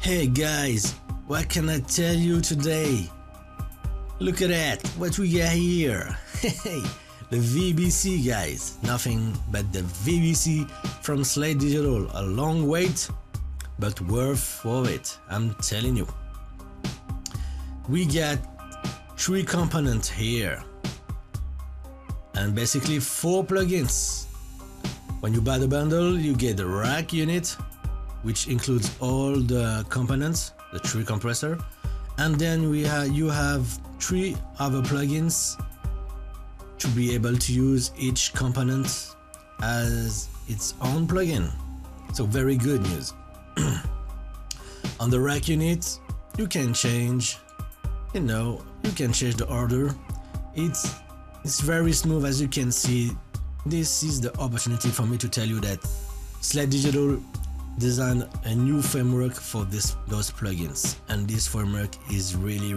Hey guys, what can I tell you today? Look at that, what we got here. Hey, the VBC guys, nothing but the VBC from Slate Digital. A long wait, but worth for it, I'm telling you. We got 3 components here and basically 4 plugins. When you buy the bundle, you get the rack unit, which includes all the components, the 3 compressor, and then you have 3 other plugins to be able to use each component as its own plugin. So very good news. On the rack unit, you can change, you can change the order. It's very smooth, as you can see. This is the opportunity for me to tell you that Slate Digital designed a new framework for those plugins, and this framework is really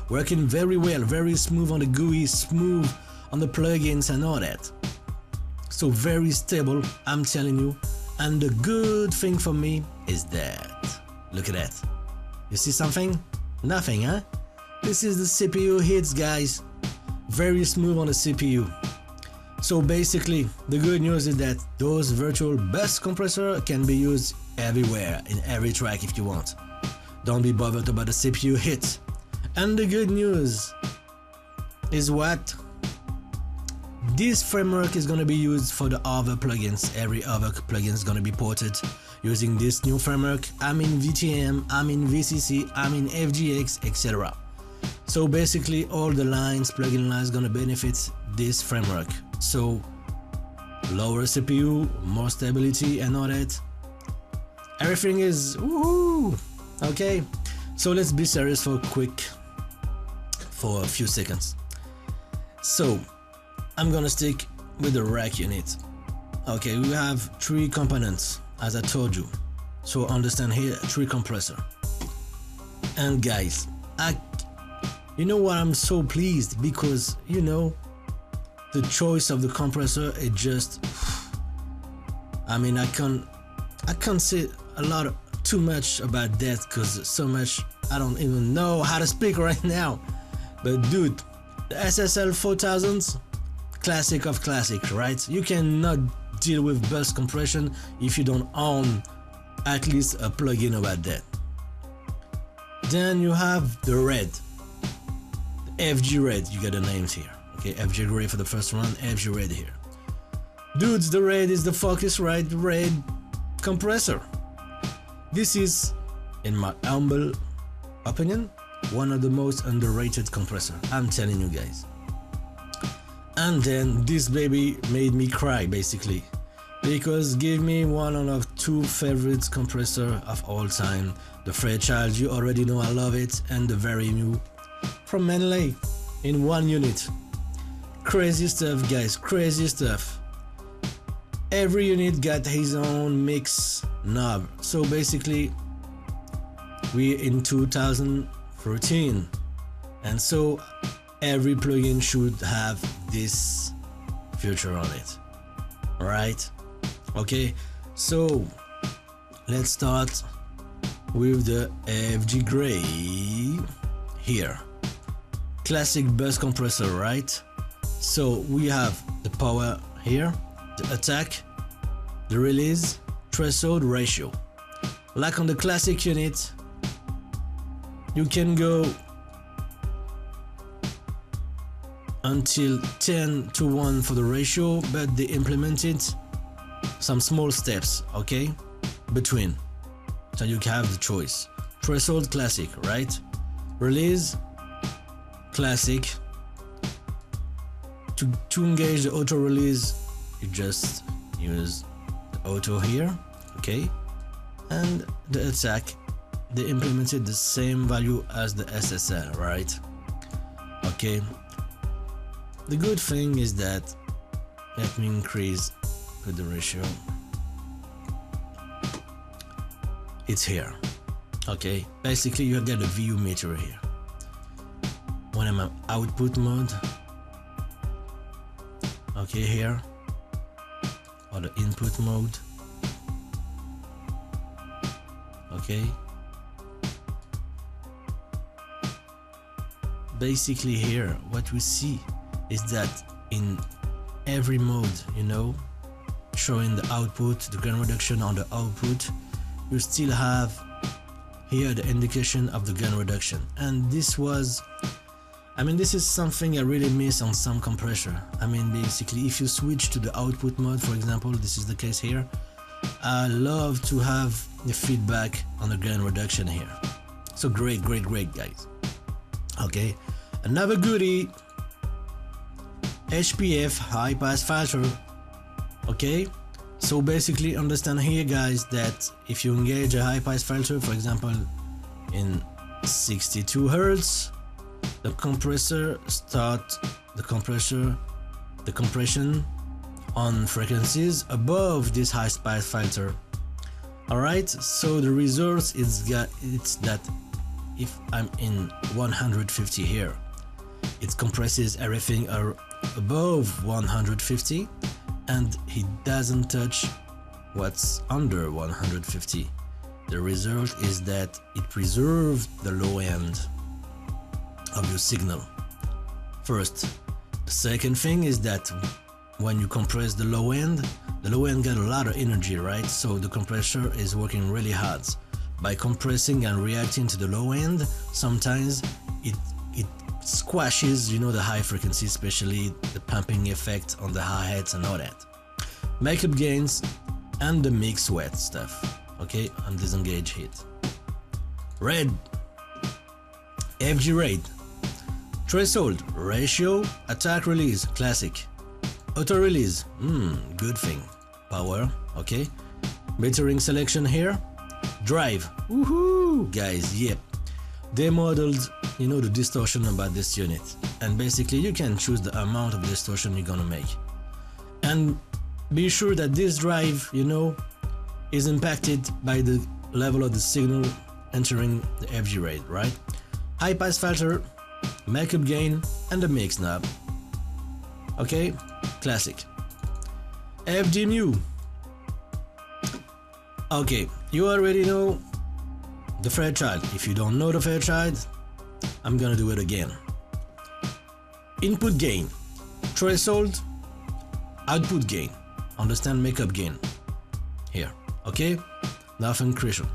working very well, very smooth on the GUI, smooth on the plugins and all that. So very stable, I'm telling you. And the good thing for me is that, look at that. You see something? Nothing, huh? This is the CPU hits, guys. Very smooth on the CPU. So basically, the good news is that those virtual bus compressor can be used everywhere, in every track if you want. Don't be bothered about the CPU hit. And the good news is what? This framework is going to be used for the other plugins. Every other plugin is going to be ported using this new framework. I'm in VTM, I'm in VCC, I'm in FGX, etc. So basically all the lines, plugin lines, gonna benefit this framework. So lower CPU, more stability and all that. Everything is woohoo! Okay, so let's be serious for quick for a few seconds. So I'm gonna stick with the rack unit. Okay, we have 3 components as I told you. So understand here, 3 compressor. And guys, you know what, I'm so pleased because the choice of the compressor is just, I mean, I can't say too much about that because so much I don't even know how to speak right now. But dude, the SSL 4000s, classic of classic, right? You cannot deal with bus compression if you don't own at least a plugin about that. Then you have the red, the FG red, you got the names here. Okay, FG red for the first one, FG red here. Dudes, the red is the Focusrite red compressor. This is, in my humble opinion, one of the most underrated compressor, I'm telling you guys. And then this baby made me cry basically, because give me one of 2 favorite compressor of all time. The Fairchild, you already know I love it, and the very new from Manley in 1 unit. Crazy stuff guys, crazy stuff. Every unit got his own mix knob. So basically we're in 2013, and so every plugin should have this feature on it. Alright, okay, so let's start with the FG Gray here. Classic bus compressor, right? So we have the power here, the attack, the release, threshold, ratio. Like on the classic unit, you can go until 10:1 for the ratio, but they implemented some small steps, okay, between, so you have the choice. Threshold, classic, right? Release, classic. To engage the auto release, you just use the auto here, okay? And the attack, they implemented the same value as the SSL, right? Okay. The good thing is that, let me increase with the ratio. It's here, okay? Basically, you get a VU meter here. When I'm in output mode, okay, here, or the input mode, Okay, basically here what we see is that in every mode, you know, showing the output, the gain reduction on the output, you still have here the indication of the gain reduction. And this was, I mean, this is something I really miss on some compressor. I mean, basically if you switch to the output mode, for example, this is the case here, I love to have the feedback on the gain reduction here. So great guys. Okay, another goodie, HPF, high pass filter. Okay, so basically understand here guys that if you engage a high pass filter, for example in 62 Hz, the compressor start the compression on frequencies above this high pass filter. Alright, so the result is it's that if I'm in 150 here, it compresses everything above 150 and it doesn't touch what's under 150. The result is that it preserves the low end of your signal. First. The second thing is that when you compress the low end got a lot of energy, right? So the compressor is working really hard. By compressing and reacting to the low end, sometimes it squashes, you know, the high frequency, especially the pumping effect on the hi-hats and all that. Makeup gains and the mix wet stuff. Okay, and disengage hit. Red, FG rate, threshold, ratio, attack release, classic. Auto release, good thing. Power, okay. Metering selection here. Drive, woohoo, guys, yep. They modeled, you know, the distortion about this unit, and basically you can choose the amount of distortion you're gonna make. And be sure that this drive, you know, is impacted by the level of the signal entering the FG rate, right? High pass filter, makeup gain, and the mix knob. Okay, classic. FD mu. Okay, you already know the Fairchild. If you don't know the Fairchild, I'm gonna do it again. Input gain, threshold, output gain. Understand makeup gain here. Okay, nothing crucial.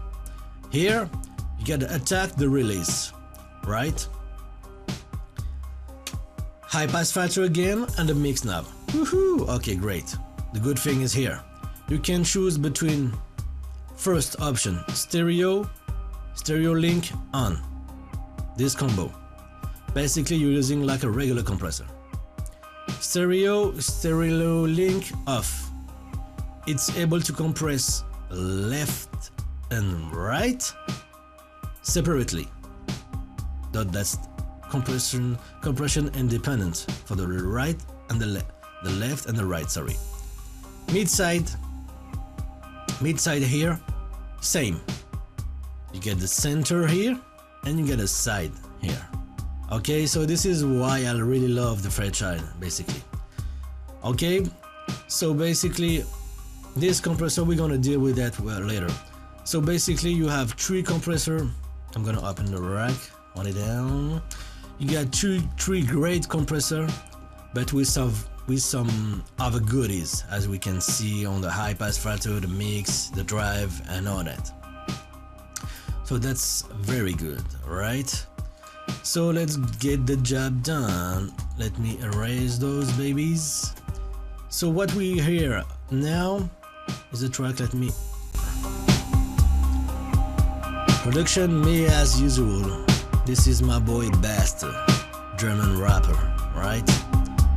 Here you gotta attack the release, right? High pass filter again and the mix knob. Woohoo! Okay, great. The good thing is here you can choose between first option stereo link on. This combo, basically you're using like a regular compressor. Stereo link off. It's able to compress left and right separately. That's compression independent for the right and the left and the right, sorry. Mid side here, same. You get the center here and you get a side here. Okay, so this is why I really love the Fairchild, basically. Okay, so basically this compressor, we're gonna deal with that later. So basically you have three compressor. I'm gonna open the rack, hold it down. You got three great compressor, but with some other goodies, as we can see on the high pass filter, the mix, the drive, and all that. So that's very good, right? So let's get the job done. Let me erase those babies. So what we hear now is a track. Let me production, me as usual. This is my boy Bastard, German rapper, right?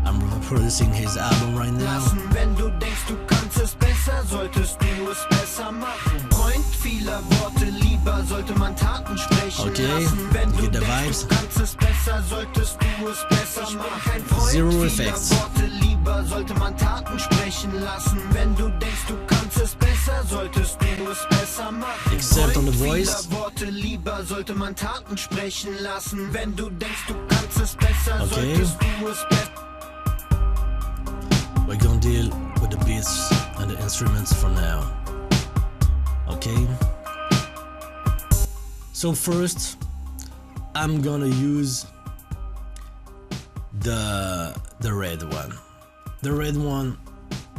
I'm producing his album right now. Wenn du denkst, du kannst es besser, solltest du es besser machen. Freund vieler Worte, lieber sollte man Taten sprechen lassen. Wenn du denkst, du kannst es besser, solltest du es besser machen. Kein Freund vieler Worte, lieber sollte man Taten sprechen lassen. Wenn du denkst, du kannst es besser, solltest du es besser machen. Except on the voice. Worte, lieber sollte man Taten sprechen lassen. Wenn du denkst, du kannst es besser, solltest du es besser. We're gonna deal with the beats and the instruments for now. Okay? So first, I'm gonna use the red one. The red one,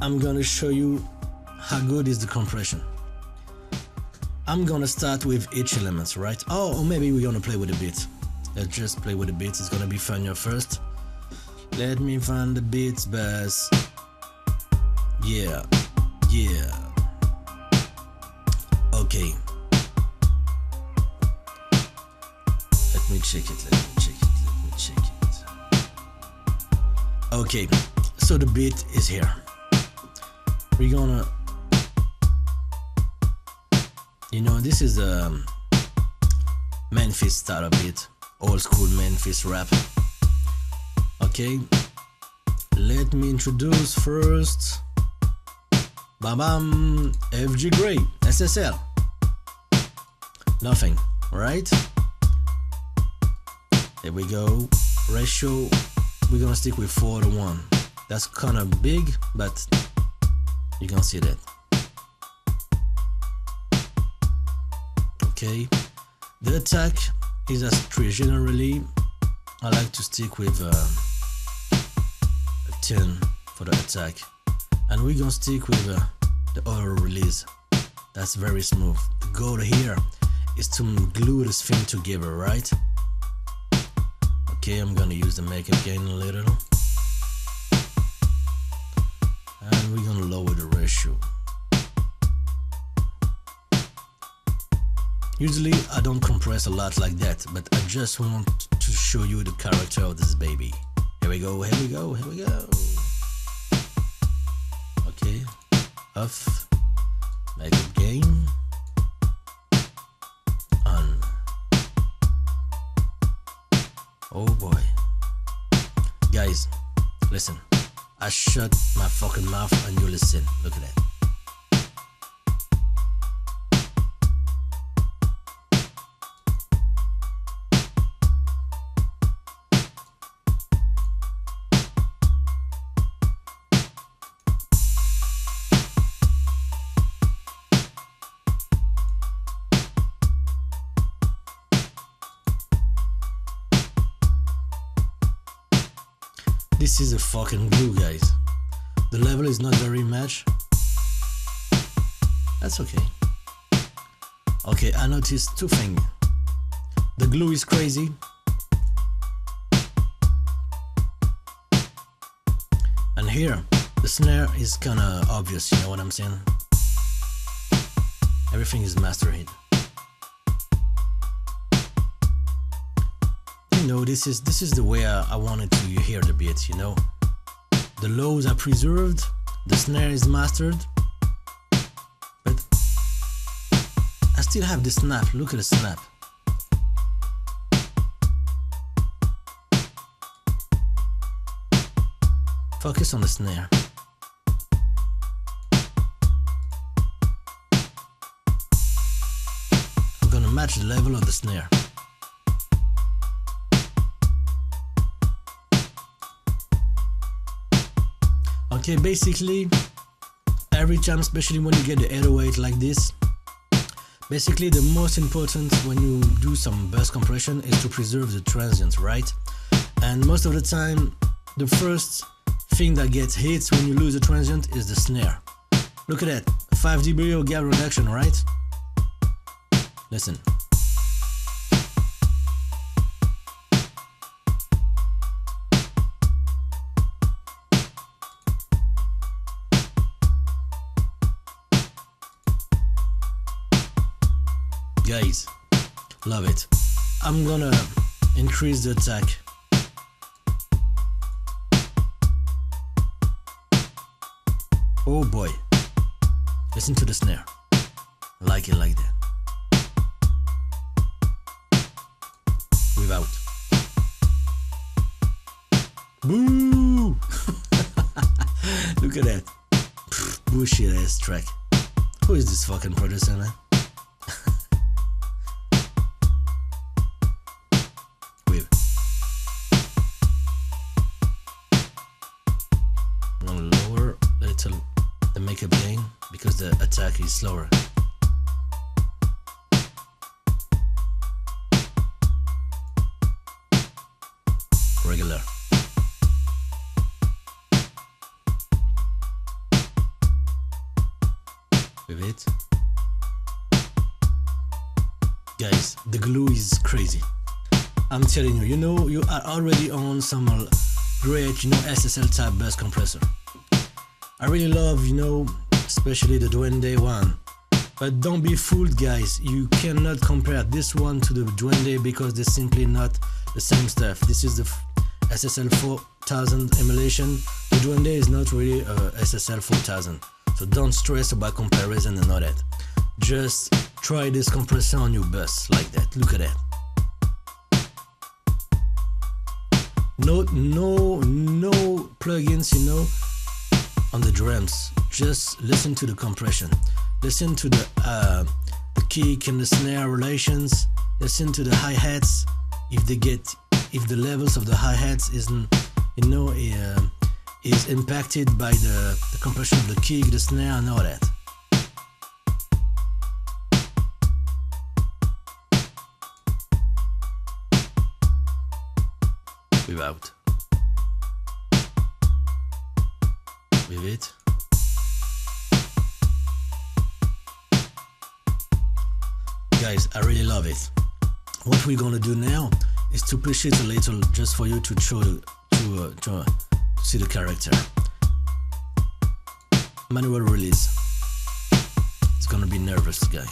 I'm gonna show you how good is the compression. I'm gonna start with each element, right? Oh, or maybe we're gonna play with the beat. Let's just play with the beats. It's gonna be funnier first. Let me find the beats, bass. Yeah, yeah. Okay. Let me check it. Okay, so the beat is here. We're gonna, you know, this is a Memphis style beat, old school Memphis rap. Okay, let me introduce first. Bam, FG Gray, SSL. Nothing, right? There we go. Ratio, we're gonna stick with 4:1. That's kind of big, but you can see that. Okay, the attack is a 3. Generally, I like to stick with a 10 for the attack, and we're gonna stick with the auto release. That's very smooth. The goal here is to glue this thing together, right? Okay, I'm gonna use the makeup gain a little, and we're gonna lower the ratio. Usually I don't compress a lot like that, but I just want to show you the character of this baby. Here we go, here we go, here we go. Okay, off, makeup gain, on. Oh boy. Guys, listen. I shut my fucking mouth and you listen. Look at that. This is a fucking glue, guys. The level is not very much. That's okay. Okay, I noticed 2 things. The glue is crazy. And here, the snare is kinda obvious, you know what I'm saying? Everything is master hit. You know, this is the way I wanted to hear the beat, you know. The lows are preserved, the snare is mastered, but I still have the snap. Look at the snap. Focus on the snare. I'm gonna match the level of the snare. Okay, basically, every time, especially when you get the 808 like this, basically the most important when you do some burst compression is to preserve the transient, right? And most of the time, the first thing that gets hit when you lose the transient is the snare. Look at that, 5 dB of gap reduction, right? Listen. Guys, love it. I'm gonna increase the attack. Oh boy, listen to the snare. I like it like that. Without. Boo! Look at that. Bullshit ass track. Who is this fucking producer, man? The makeup gain because the attack is slower. Wait. Guys, the glue is crazy. I'm telling you, you are already on some great, SSL type bus compressor. I really love, especially the Duende one. But don't be fooled, guys. You cannot compare this one to the Duende because they're simply not the same stuff. This is the SSL 4000 emulation. The Duende is not really SSL 4000. So don't stress about comparison and all that. Just try this compressor on your bus like that. Look at that. No plugins, on the drums. Just listen to the compression. Listen to the kick and the snare relations. Listen to the hi-hats. If the levels of the hi-hats isn't, is impacted by the compression of the kick, the snare, and all that. Without. With it. Guys, I really love it. What we're gonna do now is to push it a little, just for you to show to see the character. Manual release. It's gonna be nervous, guy.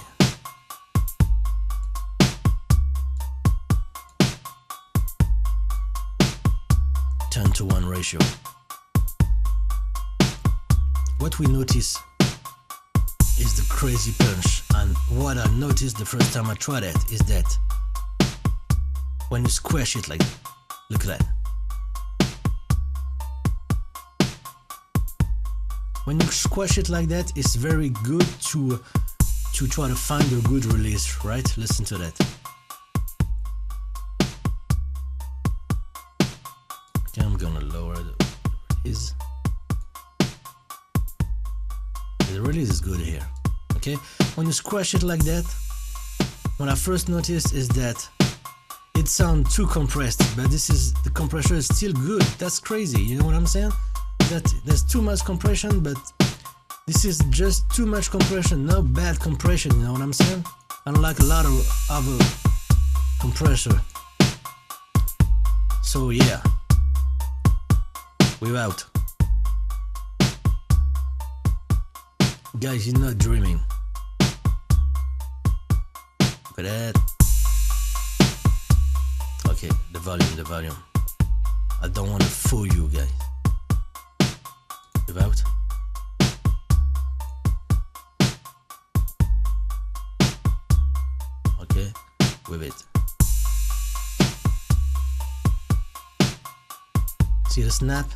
Ten to 1 ratio. What we notice is the crazy punch, and what I noticed the first time I tried it is that when you squash it like that, look at that. When you squash it like that, it's very good to try to find a good release, right? Listen to that. Okay, I'm gonna lower the release. The release is good here. Okay, when you squash it like that, what I first noticed is that it sounds too compressed, but the compressor is still good. That's crazy, you know what I'm saying? That there's too much compression, but this is just too much compression, no bad compression, you know what I'm saying? Unlike a lot of other compressor. So yeah, without. Guys, you're not dreaming. Look at that. Okay, the volume. I don't want to fool you guys. Without. Okay, with it. See the snap?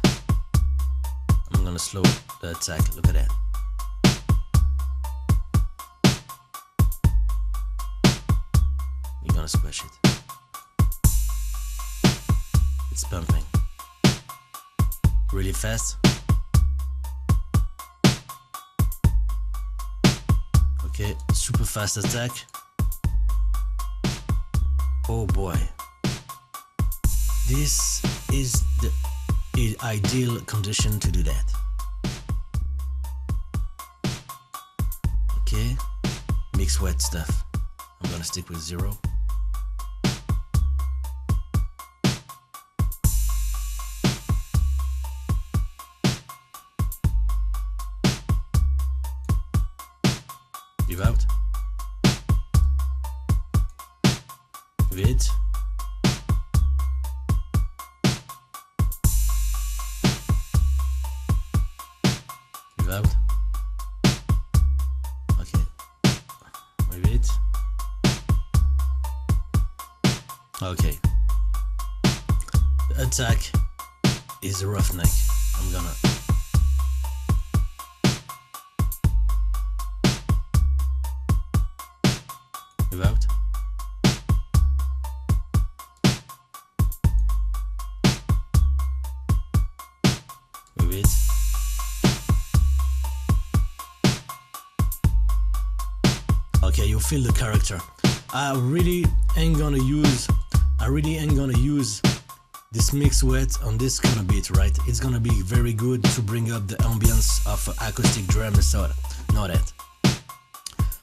I'm gonna slow the attack. Look at that. You're gonna squish it. It's pumping really fast. Okay, super fast attack. Oh boy, this is the ideal condition to do that. Okay, mix wet stuff. I'm gonna stick with 0. Without. With. Without. Okay. With it. Okay. The attack is a roughneck. I'm gonna. Without. With it. Okay, you feel the character. I really ain't gonna use this mix wet on this kind of beat, right? It's gonna be very good to bring up the ambience of acoustic drum and so on. Know that.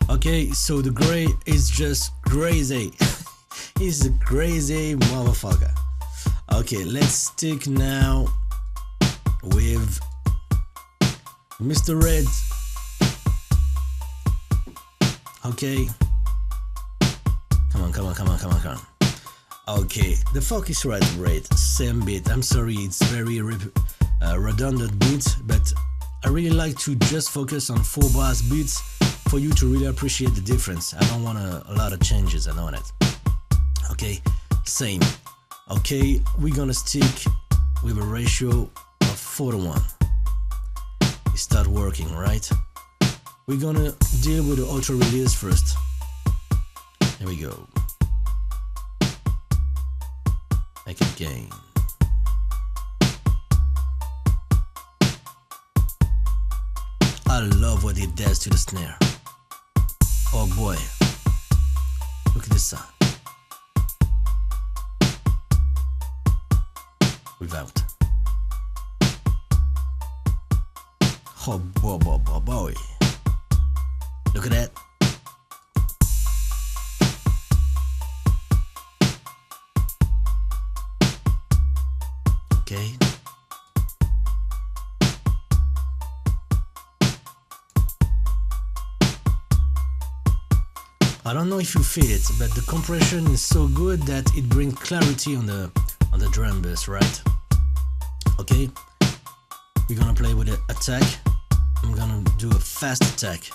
Okay, so the gray is just crazy. He's a crazy motherfucker. Okay, let's stick now with Mr. Red. Okay. Come on. Okay, the Focusrite rate, same beat. I'm sorry, it's very redundant beat, but I really like to just focus on 4 bars beats for you to really appreciate the difference. I don't want a lot of changes, I know that. Okay, same. Okay, we're gonna stick with a ratio of 4:1. It start working, right? We're gonna deal with the auto release first. Here we go. Make it gain. I love what it does to the snare. Oh boy. Look at this sound. Without. Oh boy. Look at that. Okay. I don't know if you feel it, but the compression is so good that it brings clarity on the drum bass, right? Okay. We're gonna play with the attack. I'm gonna do a fast attack.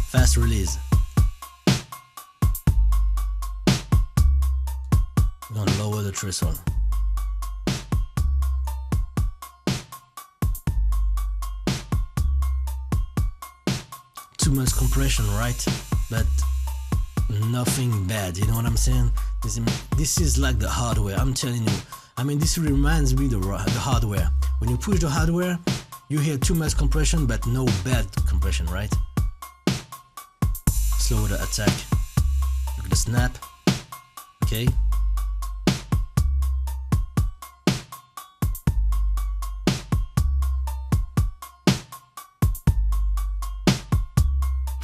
Fast release. I'm gonna lower the threshold. Too much compression, right? But nothing bad, you know what I'm saying? This is like the hardware, I'm telling you. I mean, this reminds me of the hardware. When you push the hardware, you hear too much compression, but no bad compression, right? Slow the attack. Look at the snap. Okay.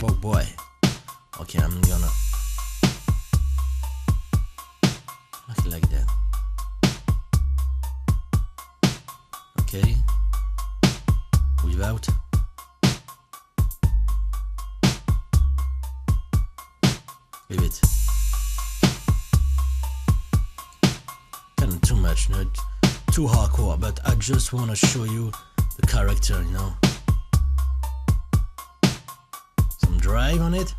Oh boy. Okay, I'm gonna make it like that. Okay. Without. With it. Kind of too much, not too hardcore, but I just want to show you the character, you know. Some drive on it.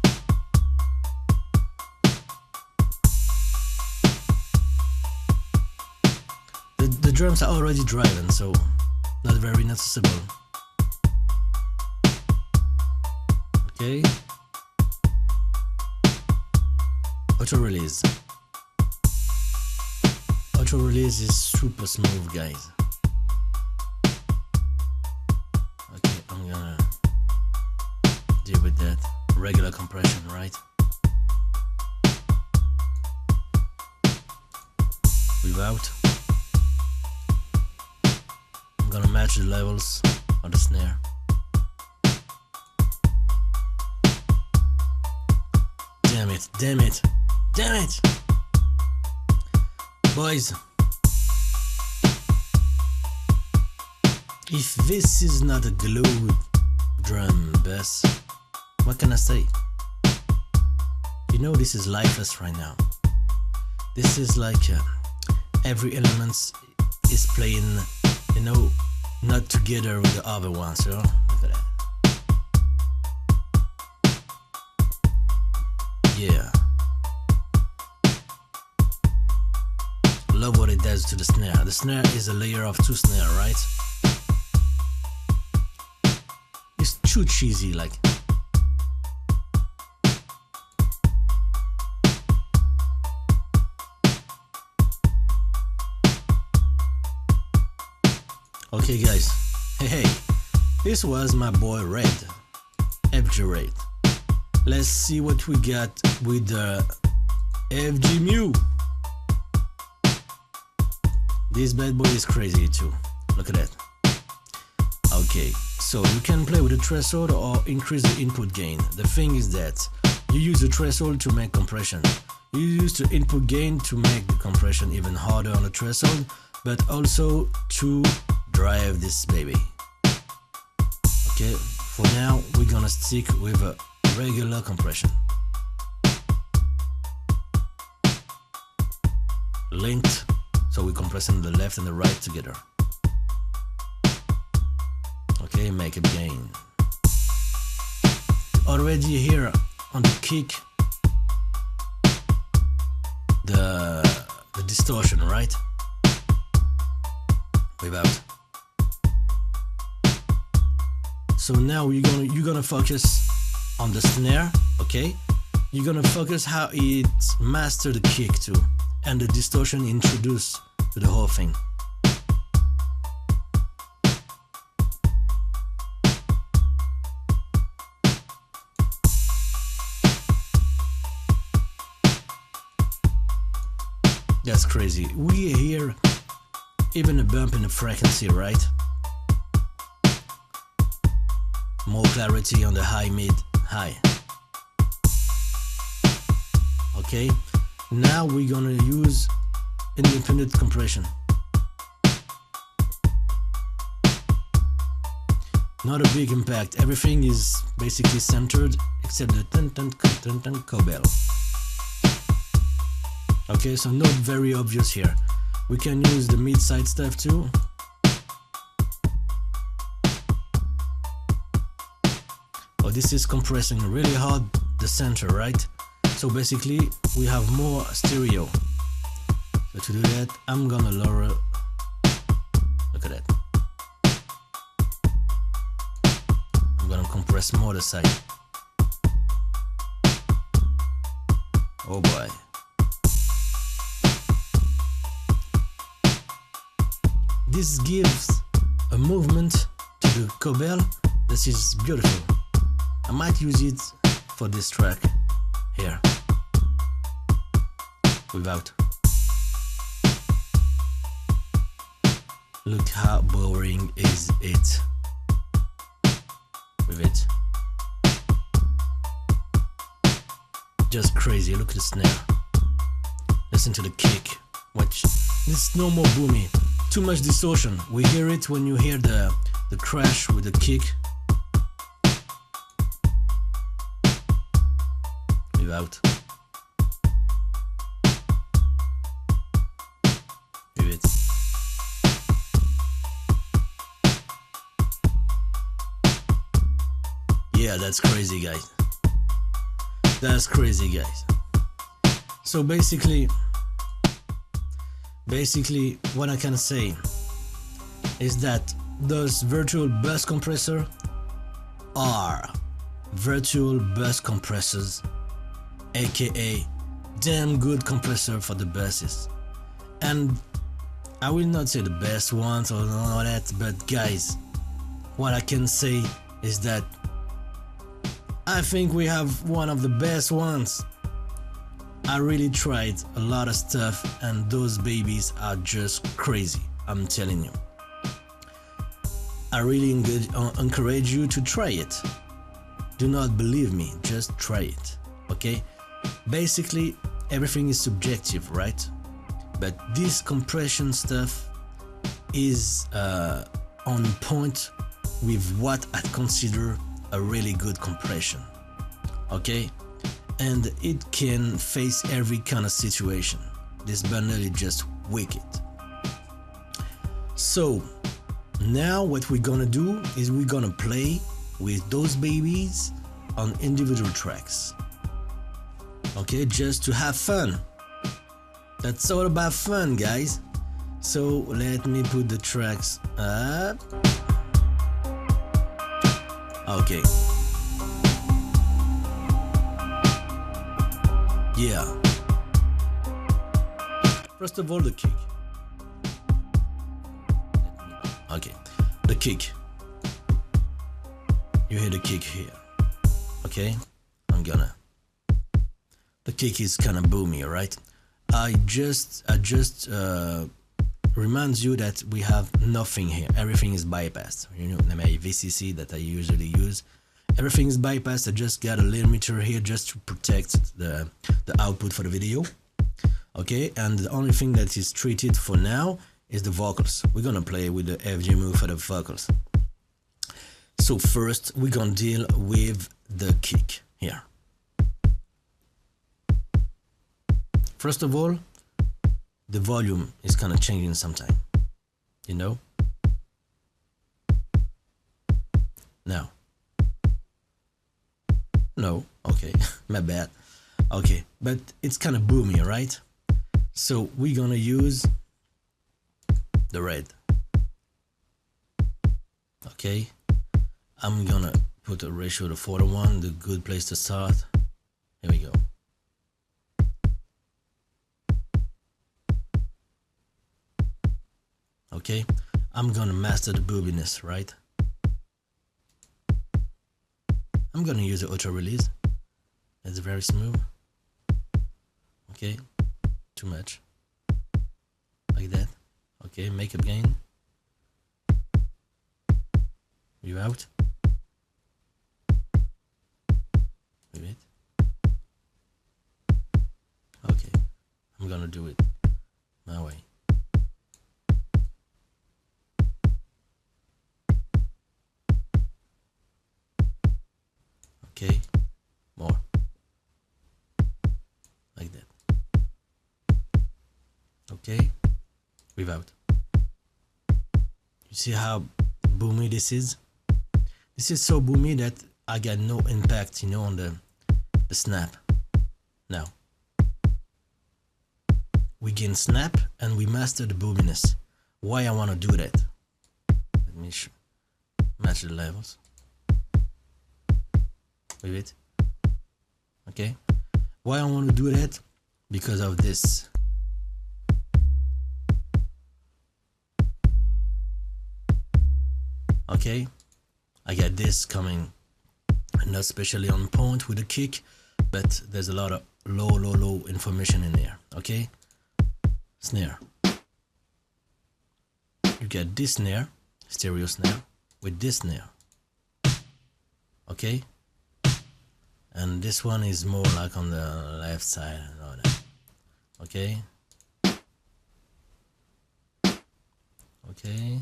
The drums are already driving, so not very noticeable. Okay. Auto release. Auto release is super smooth, guys. Okay, I'm gonna deal with that. Regular compression, right? Without. I'm gonna match the levels of the snare. Damn it! Boys, if this is not a glue drum bass, what can I say? You know, this is lifeless right now. This is like every element is playing, you know, not together with the other ones, you know? Look at that. Yeah. Love what it does to the snare. The snare is a layer of 2 snare, right? It's too cheesy, like. Okay, guys. Hey, this was my boy Red, FG Red. Let's see what we got with the FG Mew. This bad boy is crazy too. Look at that. Okay, so you can play with the threshold or increase the input gain. The thing is that you use the threshold to make compression. You use the input gain to make the compression even harder on the threshold, but also to drive this baby. Okay, for now we're gonna stick with a regular compression. Linked, so we're compressing the left and the right together. Okay, make a gain. Already here on the kick, the distortion, right? Without. So now you're gonna focus on the snare, okay? You're gonna focus how it master the kick too, and the distortion introduced to the whole thing. That's crazy. We hear even a bump in the frequency, right? More clarity on the high, mid, high. Okay, now we're gonna use independent compression. Not a big impact. Everything is basically centered except the dun cowbell. Okay, so not very obvious here. We can use the mid-side stuff too. Oh, this is compressing really hard the center, right? So basically we have more stereo. So to do that, I'm gonna lower. Look at that. I'm gonna compress more the side. Oh boy. This gives a movement to the cowbell. This is beautiful. I might use it for this track here. Without. Look how boring is it with it. Just crazy. Look at the snare. Listen to the kick. Watch. This is no more boomy. Too much distortion. We hear it when you hear the crash with the kick. Without. With it. Yeah, that's crazy, guys. That's crazy, guys. So basically what I can say is that those virtual bus compressor are virtual bus compressors, aka damn good compressor for the buses. And I will not say the best ones or all that, but guys, what I can say is that I think we have one of the best ones. I really tried a lot of stuff and those babies are just crazy, I'm telling you. I really encourage you to try it. Do not believe me, just try it, okay? Basically, everything is subjective, right? But this compression stuff is on point with what I consider a really good compression, okay? And it can face every kind of situation. This bundle is just wicked. So now what we're gonna do is we're gonna play with those babies on individual tracks, okay, just to have fun. That's all about fun, guys. So let me put the tracks up. Okay. Yeah. First of all, the kick. Okay. The kick. You hear the kick here. Okay? The kick is kind of boomy, right? I just reminds you that we have nothing here. Everything is bypassed. You know, my VCC that I usually use, everything is bypassed. I just got a limiter here just to protect the output for the video. Okay, and the only thing that is treated for now is the vocals. We're gonna play with the FG move for the vocals. So first we're gonna deal with the kick here. First of all, the volume is kind of changing sometime, you know. Now, no, okay, my bad. Okay, but it's kind of boomy, right? So we're gonna use the red. Okay, I'm gonna put a ratio to 4:1, the good place to start. Here we go. Okay, I'm gonna master the boobiness, right? I'm gonna use the auto release. It's very smooth. Okay, too much. Like that. Okay, makeup gain. You out. With it. Okay, I'm gonna do it my way. Okay, more. Like that. Okay, without. You see how boomy this is? This is so boomy that I got no impact, you know, on the snap. Now, we gain snap and we master the boominess. Why I want to do that? Let me match the levels. With it. Okay, why I want to do that? Because of this. Okay, I got this coming, not especially on point with the kick, but there's a lot of low information in there. Okay, snare. You get this snare, stereo snare, with this snare. Okay. And this one is more like on the left side and all that. Okay. Okay.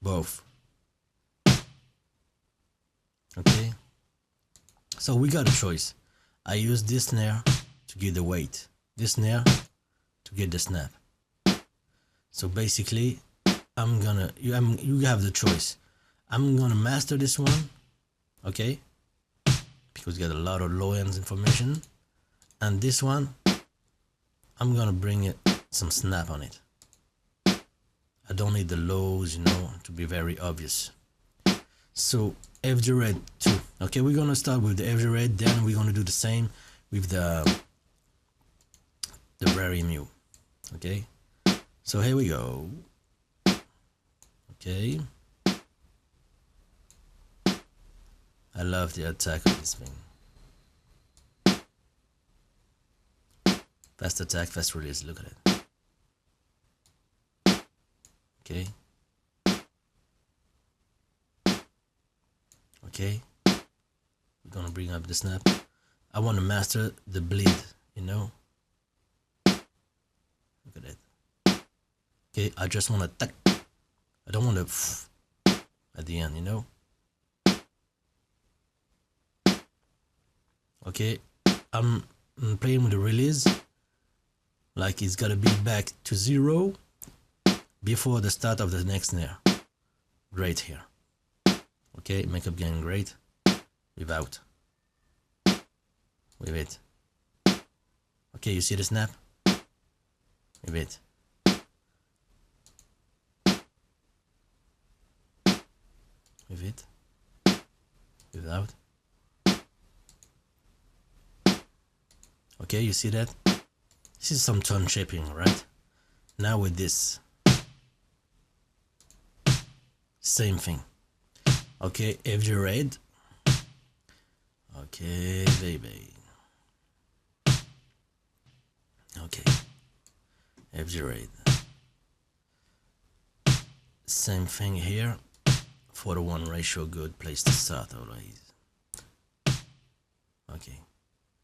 Both. Okay. So we got a choice. I use this snare to get the weight. This snare to get the snap. So basically, you have the choice. I'm gonna master this one. Okay. Because you get a lot of low ends information, and this one I'm gonna bring it some snap on it. I don't need the lows, you know, to be very obvious. So FG red 2. Okay, we're gonna start with the FG red, then we're gonna do the same with the very mu. Okay, so here we go. Okay, I love the attack of this thing. Fast attack, fast release, look at it. Okay. Okay. We're gonna bring up the snap. I want to master the bleed, you know. Look at it. Okay, I just want to tuck. I don't want to at the end, you know. Okay, I'm playing with the release like it's gotta be back to 0 before the start of the next snare. Great here. Okay, makeup gain great. Without. With it. Okay, you see the snap? With it. With it. Without. Okay, you see that? This is some tone shaping, right? Now with this. Same thing. Okay, FG red. Okay, baby. Okay. FG red. Same thing here. 4:1 ratio, good place to start always. Okay.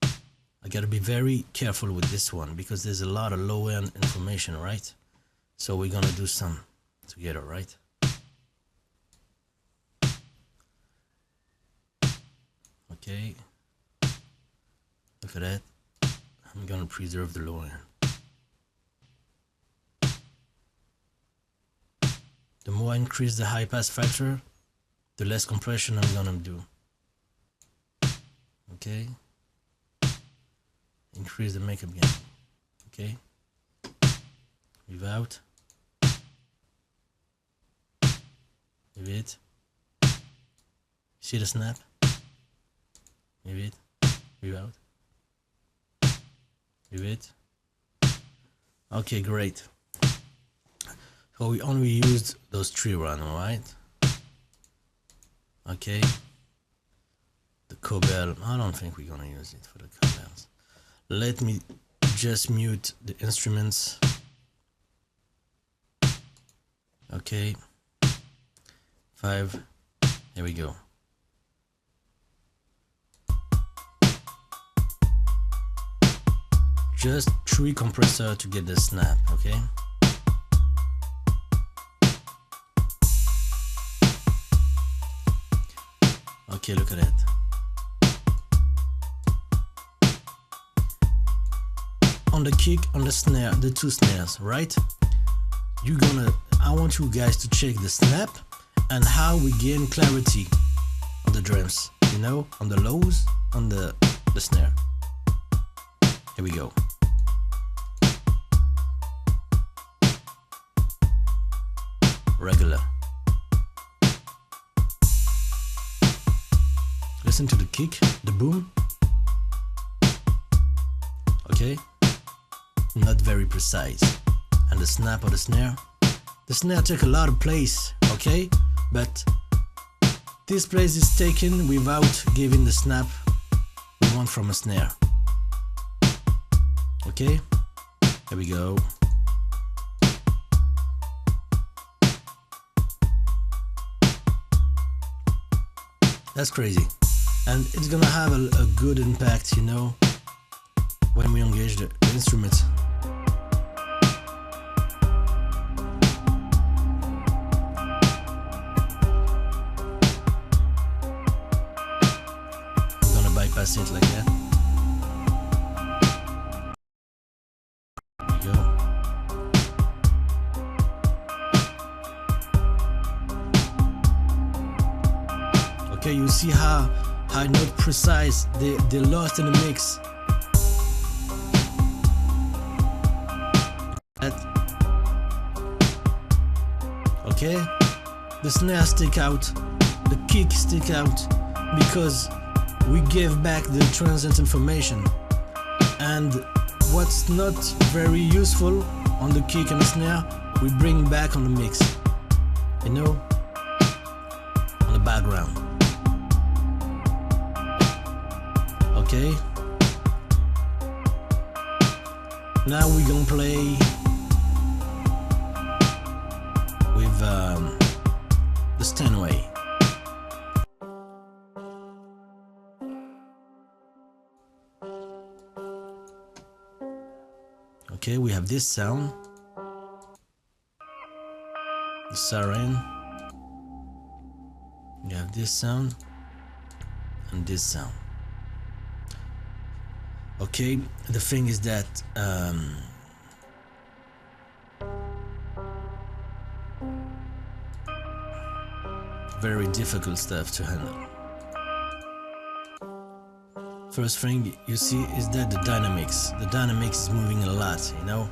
I gotta be very careful with this one because there's a lot of low-end information, right? So we're gonna do some together, right? Okay. Look at that. I'm gonna preserve the low end. The more I increase the high pass factor, the less compression I'm gonna do. Okay. Increase the makeup gain. Okay. Without. With it. See the snap? With it. Without. With it. Okay, great. So we only used those 3 runs, right? Okay. The cobell, I don't think we're gonna use it for the cobells. Let me just mute the instruments. Okay. 5. Here we go. Just 3 compressor to get the snap, okay? Okay, look at that. On the kick, on the snare, the 2 snares, right? I want you guys to check the snap and how we gain clarity on the drums, you know, on the lows, on the snare. Here we go. Regular. Listen to the kick, the boom. Okay. Not very precise. And the snap of the snare. The snare took a lot of place, okay? But this place is taken without giving the snap we want from a snare. Okay? Here we go. That's crazy. And it's gonna have a good impact, you know, when we engage the instrument. I'm gonna bypass it like that. There we go. Okay, you see how not precise they lost in the mix. Okay, the snare stick out, the kick stick out, because we gave back the transient information. And what's not very useful on the kick and the snare, we bring back on the mix, you know, on the background. Okay, now we're gonna play with the Steinway. Okay, we have this sound, the siren. We have this sound and this sound. Okay, the thing is that very difficult stuff to handle. First thing you see is that the dynamics is moving a lot, you know,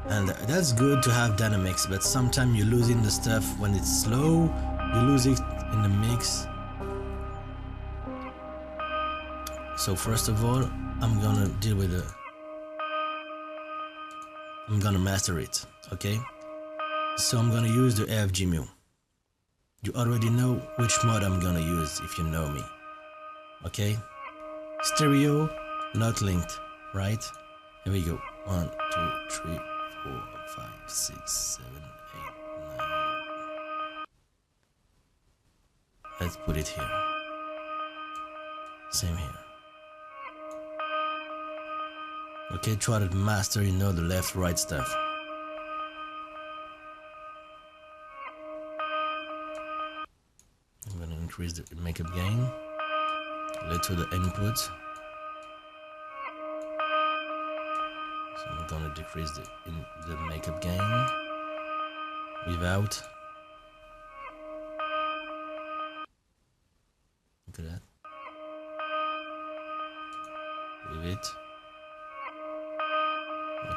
and that's good to have dynamics, but sometimes you're losing the stuff when it's slow, you lose it in the mix. So first of all, I'm gonna deal with I'm gonna master it, okay? So I'm gonna use the AFG mu. You already know which mod I'm gonna use if you know me, okay? Stereo, not linked, right? Here we go. 1, 2, 3, 4, 5, 6, 7, 8, 9. Let's put it here. Same here. Okay, try to master, you know, the left right stuff. I'm gonna increase the makeup gain, little the input. So I'm gonna decrease the makeup gain without. Look at that. With it.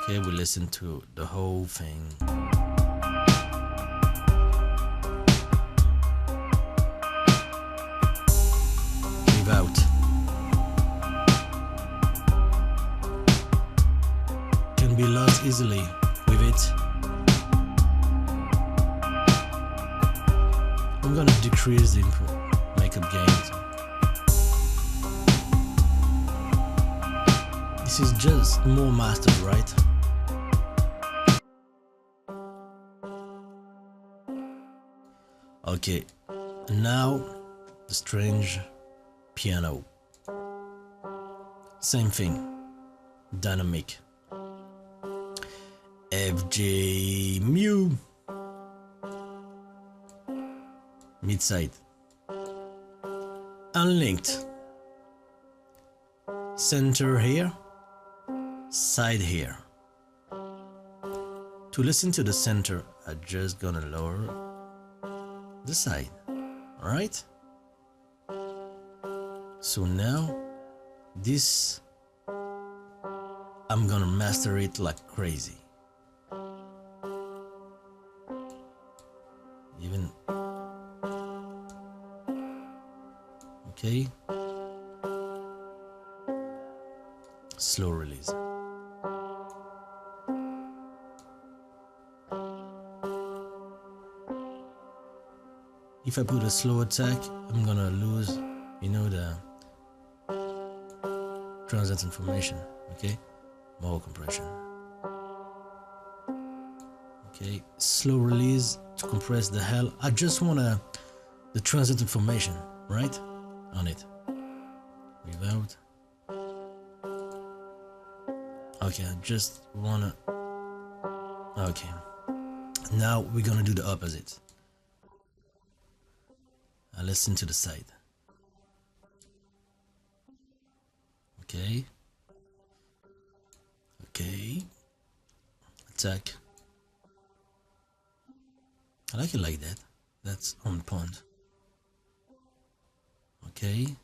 Okay, we listen to the whole thing. Without. Can be lost easily with it. I'm gonna decrease the input makeup gains. This is just more mastered, right? Okay, now the strange piano. Same thing, dynamic. FJ mu. Mid-side. Unlinked. Center here. Side here. To listen to the center, I'm just gonna lower the side. Alright? So now, this, I'm gonna master it like crazy. Even, okay? Slow release. If I put a slow attack, I'm gonna lose, you know, the transient information. Okay, more compression. Okay, slow release to compress the hell. I just wanna the transient information, right, on it. Without. Okay, I just wanna. Okay, now we're gonna do the opposite. I listen to the side. Okay. Okay. Attack. I like it like that. That's on point. Okay.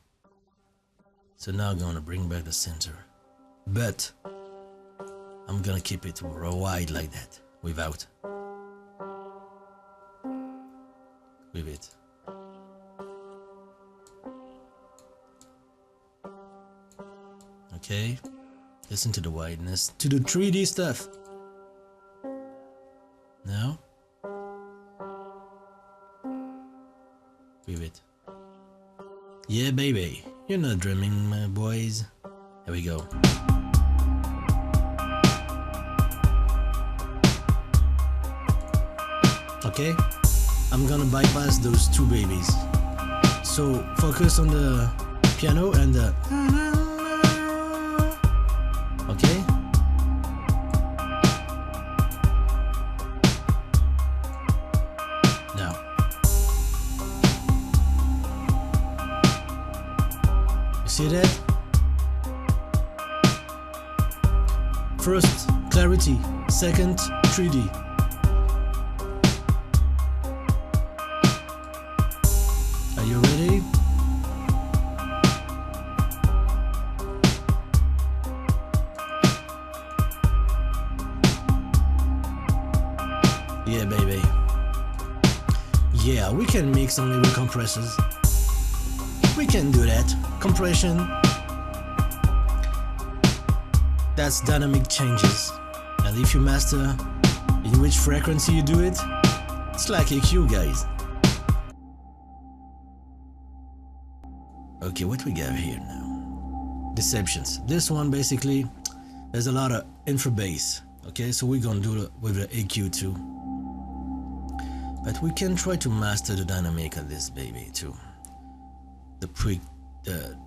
So now I'm gonna bring back the center. But I'm gonna keep it wide like that. Without. With it. Okay, listen to the wideness, to the 3D stuff. Now, with it. Yeah, baby, you're not dreaming, my boys. Here we go. Okay, I'm gonna bypass those two babies. So focus on the piano and the. Okay. Now. You see that? First, clarity. Second, 3D. Are you ready? Yeah, baby. Yeah, we can mix only with compressors. We can do that. Compression. That's dynamic changes. And if you master in which frequency you do it, it's like EQ, guys. Okay, what we got here now? Deceptions. This one basically, there's a lot of infra bass. Okay, so we're gonna do it with the EQ too. But we can try to master the dynamic of this baby too. the Quik, the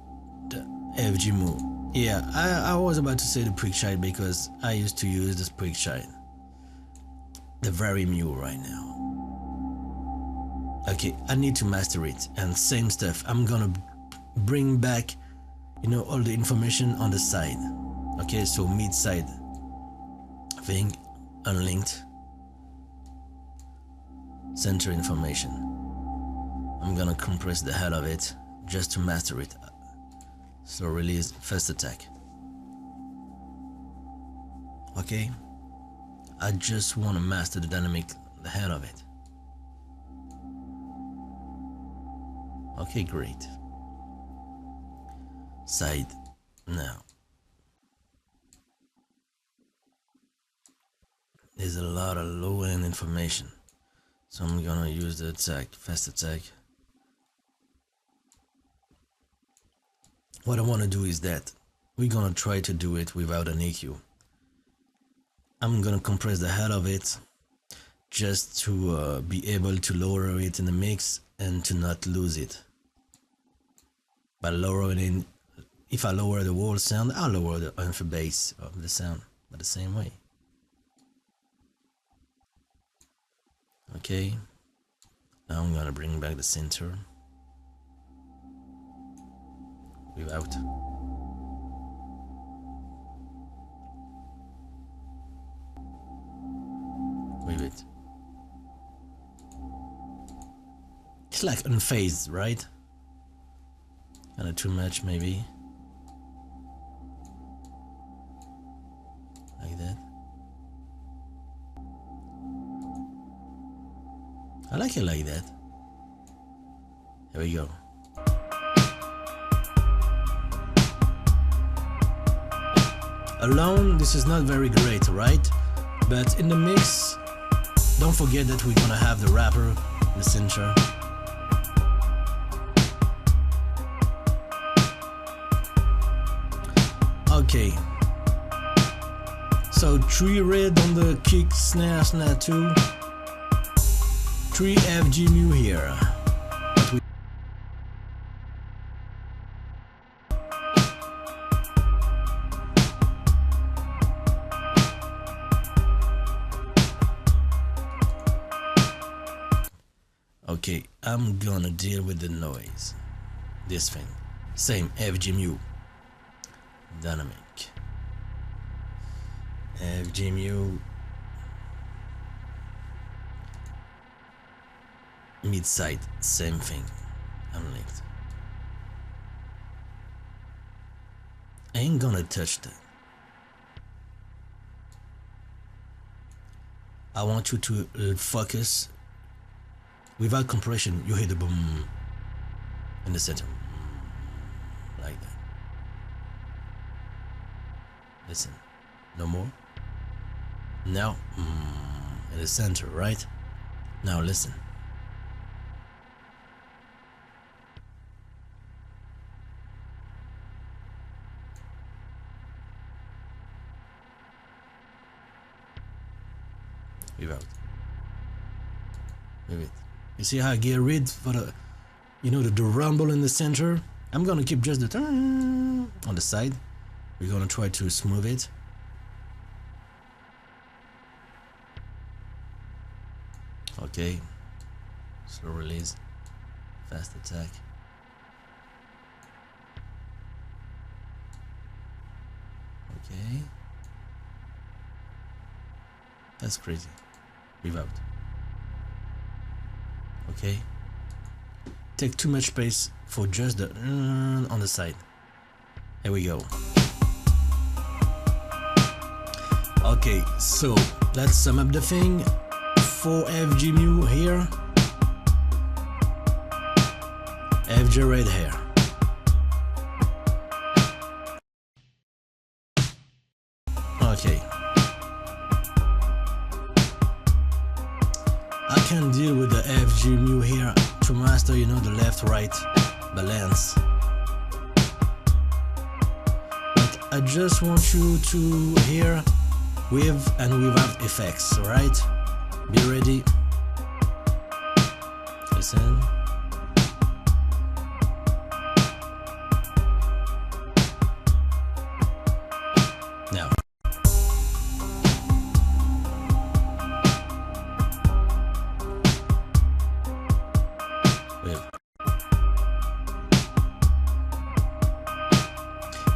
FG move. Yeah, I was about to say the Quik shine because I used to use this Quik shine. The very new right now. Okay, I need to master it, and same stuff. I'm gonna bring back, you know, all the information on the side. Okay, so mid side thing, unlinked, center information. I'm gonna compress the hell of it just to master it. So release, first attack. Okay, I just want to master the dynamic, the hell of it. Okay, great. Side now. There's a lot of low-end information, so I'm gonna use the attack, fast attack. What I want to do is that we're gonna try to do it without an EQ. I'm gonna compress the hell of it just to be able to lower it in the mix and to not lose it. By lowering, if I lower the whole sound, I'll lower the alpha bass of the sound by the same way. Okay, now I'm gonna bring back the center without. With it. It's like unfazed, right? Kinda too much, maybe. Like that. I like it like that. Here we go. Alone, this is not very great, right? But in the mix, don't forget that we're gonna have the rapper, the center. Okay. So 3 red on the kick, snare 2. 3 FG mu here. Okay, I'm gonna deal with the noise. This thing. Same FG mu. Dynamic. FG mu. Mid side, same thing. Unlinked. I ain't gonna touch that. I want you to focus. Without compression, you hear the boom in the center. Like that. Listen. No more. Now, in the center, right? Now listen. Without. With it. You see how I get rid for the, you know, the rumble in the center? I'm gonna keep just the turn on the side. We're gonna try to smooth it. Okay. Slow release. Fast attack. Okay. That's crazy. Without. Okay. Take too much space for just the on the side. Here we go. Okay, so let's sum up the thing. 4 FG mu here. FG red here. Okay. I can deal with the FG mu here to master, you know, the left-right balance. But I just want you to hear with and without effects, alright? Be ready. Listen.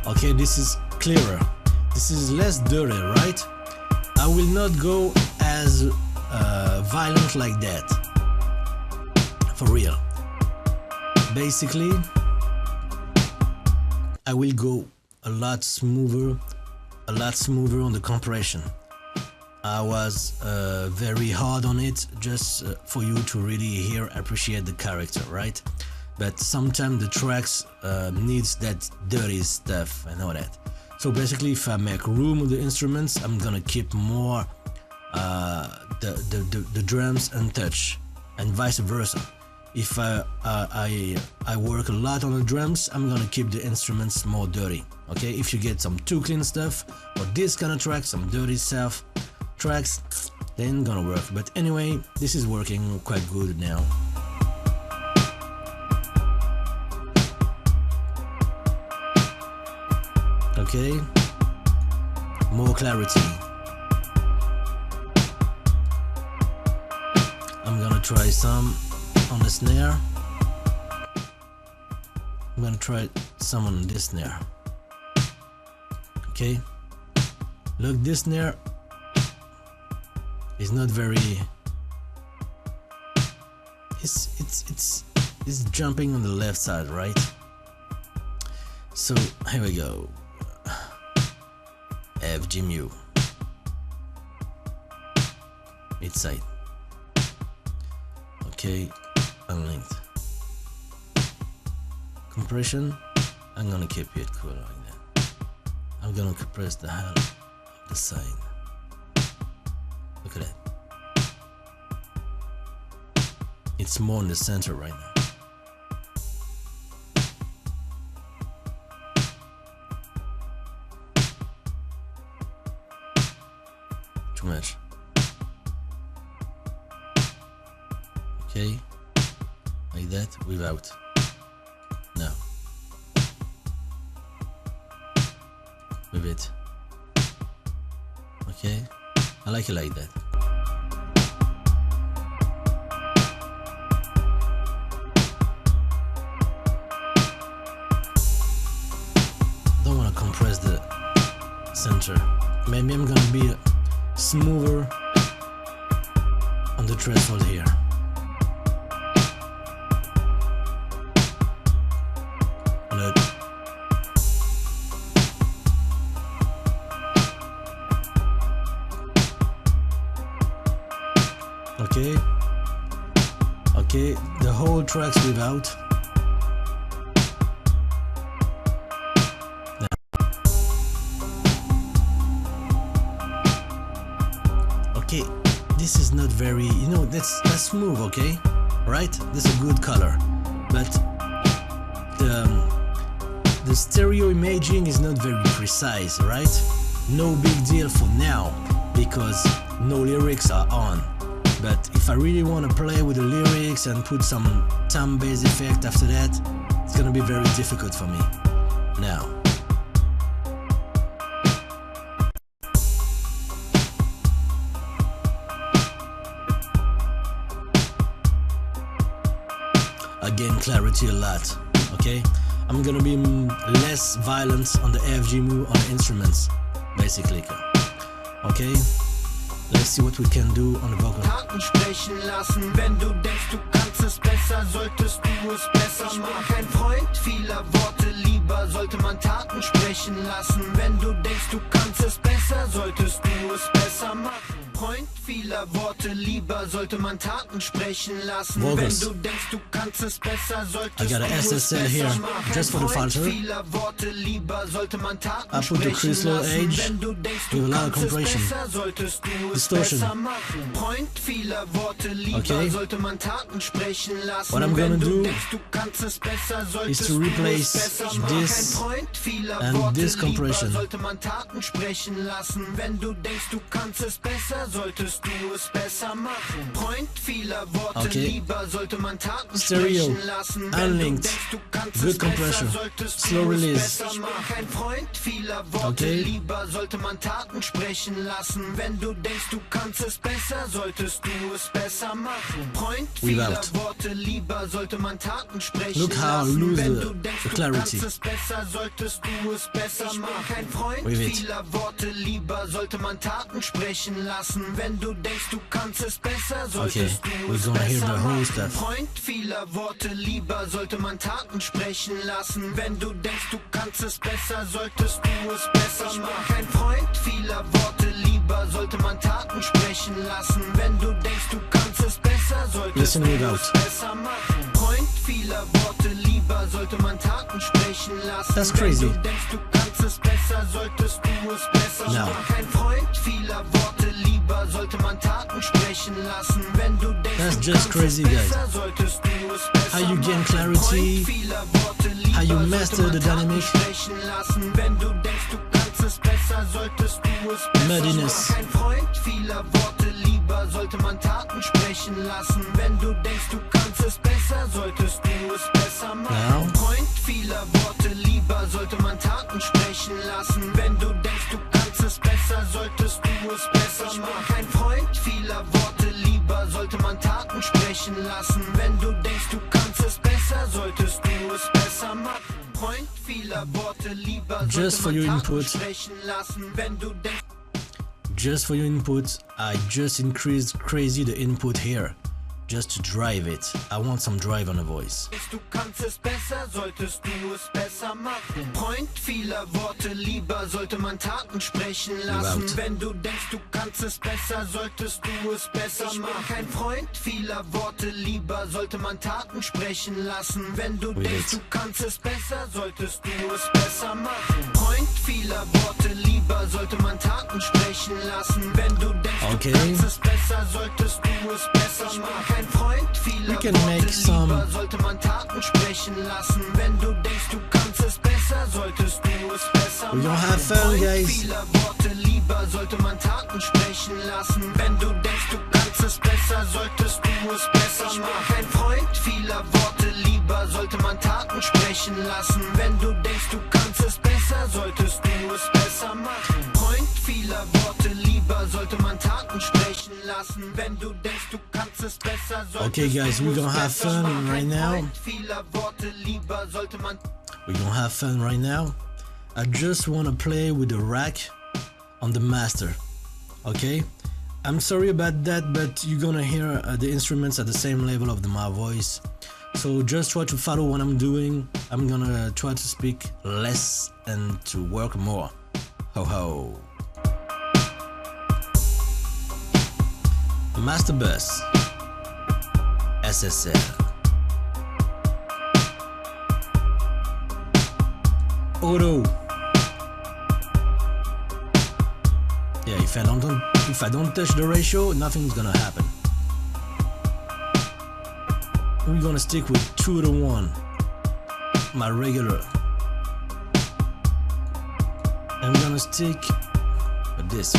Okay, this is clearer. This is less dirty, right? I will not go as violent like that. For real. Basically, I will go a lot smoother on the compression. I was very hard on it, just for you to really appreciate the character, right? But sometimes the tracks needs that dirty stuff and all that. So basically, if I make room with the instruments, I'm gonna keep more the drums untouched, and vice versa. If I work a lot on the drums, I'm gonna keep the instruments more dirty. Okay, if you get some too clean stuff or this kind of track, some dirty stuff tracks, then gonna work. But anyway, this is working quite good now. Okay, more clarity. I'm gonna try some on the snare. I'm gonna try some on this snare. Okay, look, this snare is not very. It's jumping on the left side, right? So here we go. F G mu. Mid side. Okay, unlinked. Compression, I'm gonna keep it cool like that. I'm gonna compress the hell of the side. Look at that. It's more in the center right now. Too much. Okay, like that, without. Now, with it. Okay, I like it like that. Don't want to compress the center. Maybe I'm gonna be smoother on the threshold here. Okay, okay, the whole track's without. Now. Okay, this is not very, you know, that's smooth, okay, right? This is a good color, but the stereo imaging is not very precise, right? No big deal for now, because no lyrics are on. But if I really want to play with the lyrics and put some time bass effect after that, it's gonna be very difficult for me. Now. Again, clarity a lot, okay? I'm gonna be less violent on the FG mu on the instruments, basically, okay? Let's see what we can do on the vocal. Taten sprechen lassen, wenn du denkst, du kannst es besser, solltest du es besser machen. Ich bin kein Freund vieler Worte, lieber sollte man Taten sprechen lassen. Wenn du denkst, du kannst es besser, solltest du es besser machen. Freund vieler Worte, lieber sollte man Taten sprechen lassen. Vocals. Wenn du denkst, du kannst es besser, solltest I got an SSL here, just for the filter. Worte, lieber sollte man Taten I put the crystal edge wenn du denkst, with a lot of compression, distortion. Freund vieler Worte, lieber okay. sollte man Taten sprechen lassen. What I'm gonna do is to replace this and this compression. Sollte man Taten sprechen lassen. Wenn du denkst, du kannst es besser, solltest du es besser machen. Freund vieler Worte, lieber sollte man Taten sprechen lassen. Unlinked, good compression, slow release. Kein Freund vieler Worte, lieber sollte man Taten sprechen lassen. Wenn du denkst, du kannst es besser, solltest du es besser machen. Freund vieler Worte, lieber sollte man Taten sprechen lassen. Look how loose the clarity. solltest du es besser machen. Ich bin kein Freund vieler Worte, lieber sollte man Taten sprechen lassen. Wenn du denkst, du kannst es besser, solltest du es besser machen. Freund vieler Worte, lieber sollte man Taten sprechen lassen. Wenn du denkst, du kannst es besser, solltest du es besser machen. Ich bin kein Freund vieler Worte, lieber sollte man Taten sprechen lassen. Wenn du denkst, du kannst es besser, solltest du es besser machen. Freund vieler Worte, lieber sollte man Taten sprechen lassen. That's crazy. Wenn du denkst, du kannst es besser, solltest du es besser machen. Kein Freund vieler Worte, lieber sollte man Taten sprechen lassen. Wenn du denkst, that's just crazy, guys. How you gain clarity, how you master the dynamic, wenn du denkst, du kannst es besser, solltest du es besser Madness. Kein Freund vieler Worte, lieber sollte man Taten sprechen lassen. Wenn du denkst, du kannst es besser, solltest du es besser machen. Freund vieler Worte, lieber sollte man Taten sprechen lassen. Wenn du denkst, du kannst es besser, solltest du es besser machen. Kein Freund vieler Worte, lieber sollte man Taten sprechen lassen. Wenn du denkst, du kannst es besser, solltest du es besser machen. Freund vieler Worte, lieber just for your input. Just for your input, I just increased crazy the input here, just to drive it. I want some drive on the voice. Du kannst es besser, solltest du es besser machen. Freund vieler Worte, lieber sollte man Taten sprechen lassen. Wenn du denkst, du kannst es besser, solltest du es besser machen. Ich bin kein Freund vieler Worte, lieber sollte man Taten sprechen lassen. Wenn du denkst, du kannst es besser, solltest du es besser machen. Freund vieler Worte, lieber sollte man Taten sprechen lassen. Wenn du denkst, du kannst es besser, solltest du es besser machen. Kein Freund vieler Worte, lieber sollte man Taten sprechen lassen. Wenn du denkst, du kannst es besser, solltest du es besser machen. We're gonna have fun, guys. Vieler Worte, lieber sollte man Taten sprechen lassen. Wenn du denkst, du kannst es besser, solltest du es besser machen. Kein Freund vieler Worte, lieber sollte man Taten sprechen lassen. Wenn du denkst, du kannst es besser, solltest du es besser machen. Freund vieler Worte, lieber sollte man Taten sprechen lassen. Wenn du denkst, du kannst es besser, okay, guys, we're gonna have fun right now. We're gonna have fun right now. I just wanna play with the rack on the master. Okay, I'm sorry about that, but you're gonna hear the instruments at the same level of my voice. So just try to follow what I'm doing. I'm gonna try to speak less and to work more. Ho ho. Master Bus SSL. Auto. Yeah, if I don't touch the ratio, nothing's gonna happen. We're gonna stick with 2:1, my regular. I'm gonna stick with this.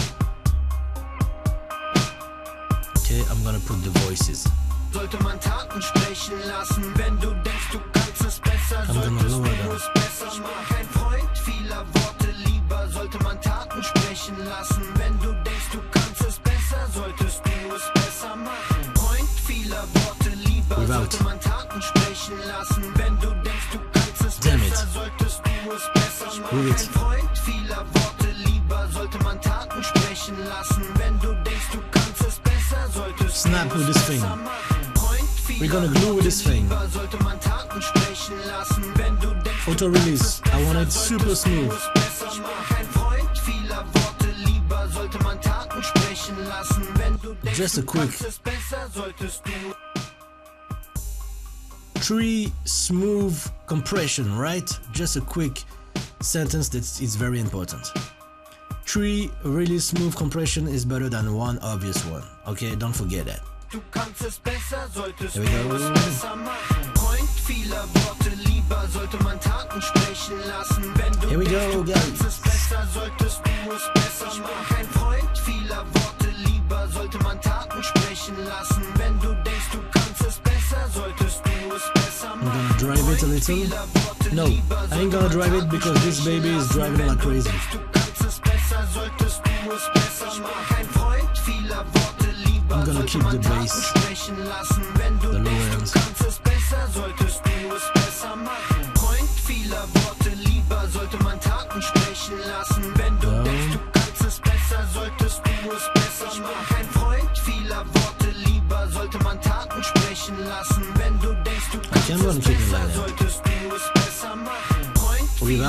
Okay, I'm gonna put the voices. Sollte man Taten sprechen lassen, wenn du denkst, du kannst es besser, solltest du es besser machen. Kein Freund vieler Worte, lieber sollte man Taten sprechen lassen. Wenn du denkst, du kannst es besser, solltest du es besser machen. Freund vieler Worte, lieber sollte man Taten sprechen lassen. Wenn du denkst, du kannst es besser, solltest du es besser machen. Kein Freund vieler Worte, lieber sollte man Taten sprechen lassen. Wenn du denkst, du kannst es besser, solltest du snap with this thing. We're gonna glue with this thing. Auto release. I want it super smooth. Just a quick 3 smooth compression, right? Just a quick sentence that is very important. 3 really smooth compression is better than 1 obvious one. Okay, don't forget that. Du kannst es besser, solltest du es besser machen. Freund vieler Worte, lieber sollte man Taten sprechen lassen. Wenn du denkst, du kannst es besser, solltest du es besser machen. Kein Freund vieler Worte, lieber sollte man Taten sprechen lassen. Wenn du denkst, du kannst es besser, solltest du es besser machen. I'm gonna drive it a little. No, I ain't gonna drive it because this baby is driving like crazy. Du kannst es besser, solltest du es besser machen. Kein Freund vieler Worte, lieber I'm gonna keep the bass, the low ends.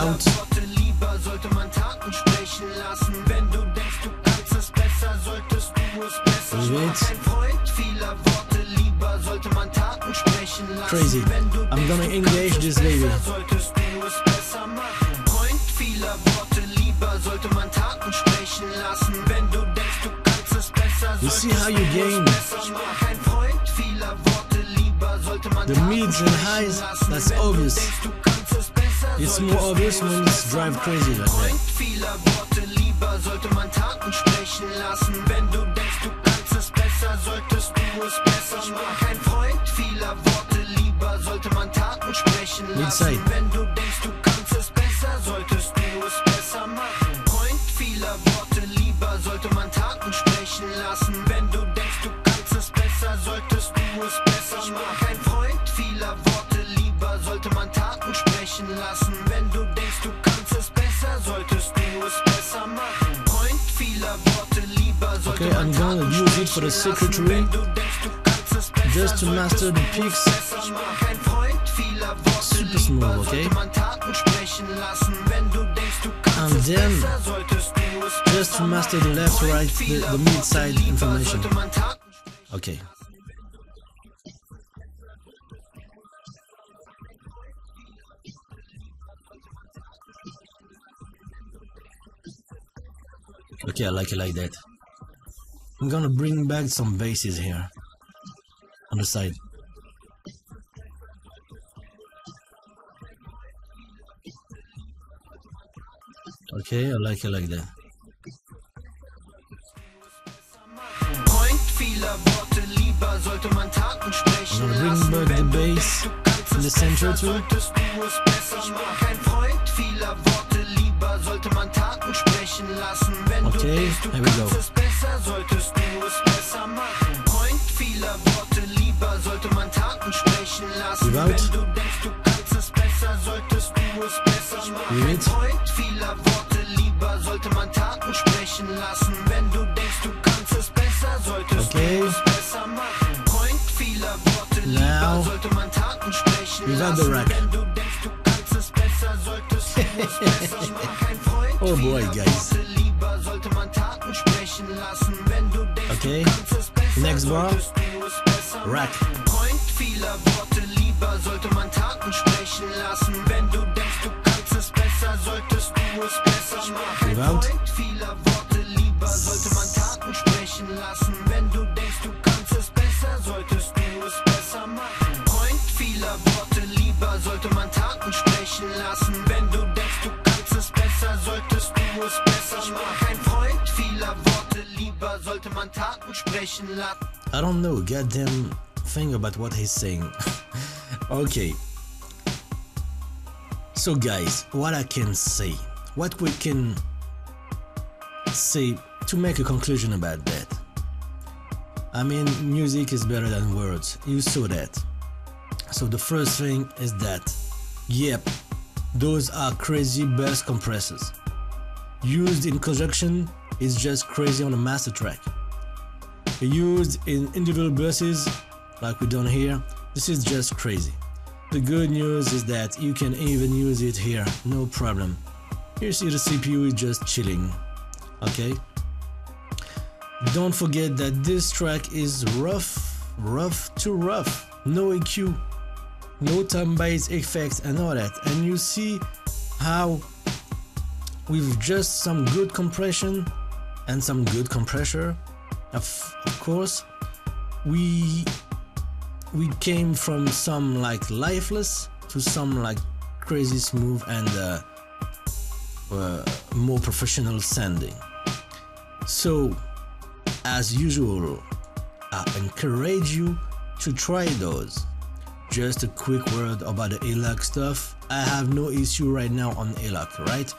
Without. Sollte man Taten sprechen lassen. Wenn du denkst, du kannst es besser, solltest du es besser machen. Kein Freund vieler Worte, lieber sollte man Taten sprechen lassen. Crazy. I'm gonna engage this lady. Solltest du es besser machen. Freund vieler Worte, lieber sollte man Taten sprechen lassen. Wenn du denkst, du kannst es besser, you see how you gain kein Freund vieler Worte, lieber sollte man the mids and highs. That's obvious. It's more obvious when it's drive crazy like that. Vieler Worte, lieber sollte man Taten sprechen lassen. Wenn du denkst, du kannst es besser, solltest du es besser machen. Kein Freund vieler Worte, lieber sollte man Taten sprechen lassen. Wenn du denkst, du kannst es besser, solltest du es besser machen. Freund vieler Worte, lieber sollte man Taten sprechen lassen. Wenn du denkst, du kannst es besser, solltest du es besser machen. Kein Freund vieler Worte, lieber sollte man Taten sprechen lassen. Wenn du denkst, du kannst es besser, solltest du es besser machen. Freund vieler Worte, lieber sollte man Taten sprechen lassen. Wenn du denkst, du kannst es besser, just to master the peaks. Kein Freund vieler Worte, lieber sollte man Taten sprechen lassen. Wenn du denkst, du kannst es besser, solltest du es besser machen. Just to master the left, right, the mid side information. Okay. Okay, I like it like that. I'm gonna bring back some basses here on the side. Okay, I like it like that. I'm gonna bring back the bass in the center too. Okay, here we go. Without. With. Okay. Now, without the rack. Oh boy, guys. Okay, next bar, rack. Without. I don't know goddamn thing about what he's saying. Okay. So guys, what I can say, what we can say to make a conclusion about that. I mean, music is better than words. You saw that. So the first thing is that, yep, those are crazy bass compressors. Used in conjunction is just crazy on a master track. Used in individual basses, like we done here, this is just crazy. The good news is that you can even use it here, no problem. You see the CPU is just chilling, okay? Don't forget that this track is rough to rough, no EQ, no time bass effects and all that. And you see how with just some good compression and some good compressor, of course, we came from some like lifeless to some like crazy smooth and more professional sounding. So as usual, I encourage you to try those. Just a quick word about the ALAC stuff. I have no issue right now on ALAC, right?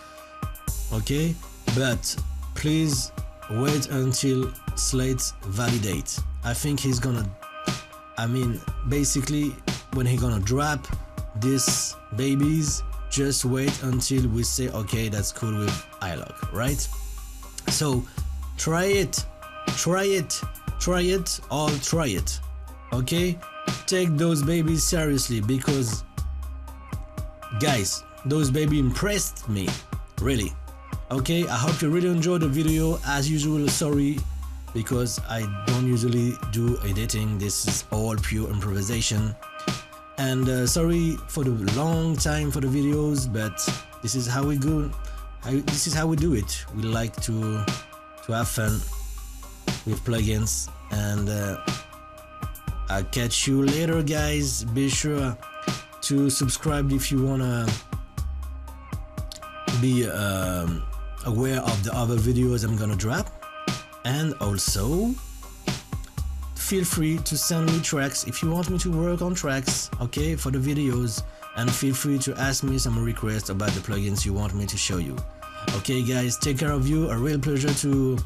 Okay, but please wait until Slate validates. I think he's gonna, I mean, basically when he's gonna drop these babies, just wait until we say okay, that's cool with iLock, right? So try it, okay? Take those babies seriously, because guys, those baby impressed me, really. Okay, I hope you really enjoyed the video. As usual, sorry because I don't usually do editing. This is all pure improvisation, and sorry for the long time for the videos, but this is how we go. This is how we do it. We like to have fun with plugins, and I'll catch you later, guys. Be sure to subscribe if you wanna be aware of the other videos I'm gonna drop, and also feel free to send me tracks if you want me to work on tracks, okay, for the videos, and feel free to ask me some requests about the plugins you want me to show you. Okay guys, take care of you. A real pleasure to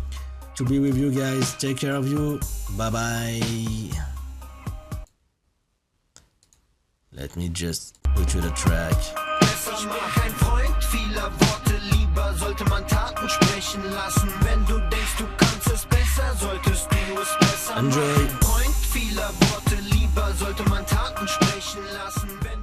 be with you guys. Take care of you. Bye bye. Let me just put you the track. Besser mach ein Freund vieler Worte, lieber sollte man Taten sprechen lassen. Wenn du denkst, du kannst es besser, solltest du es besser machen. Enjoy. Freund vieler Worte, lieber sollte man Taten sprechen lassen. Wenn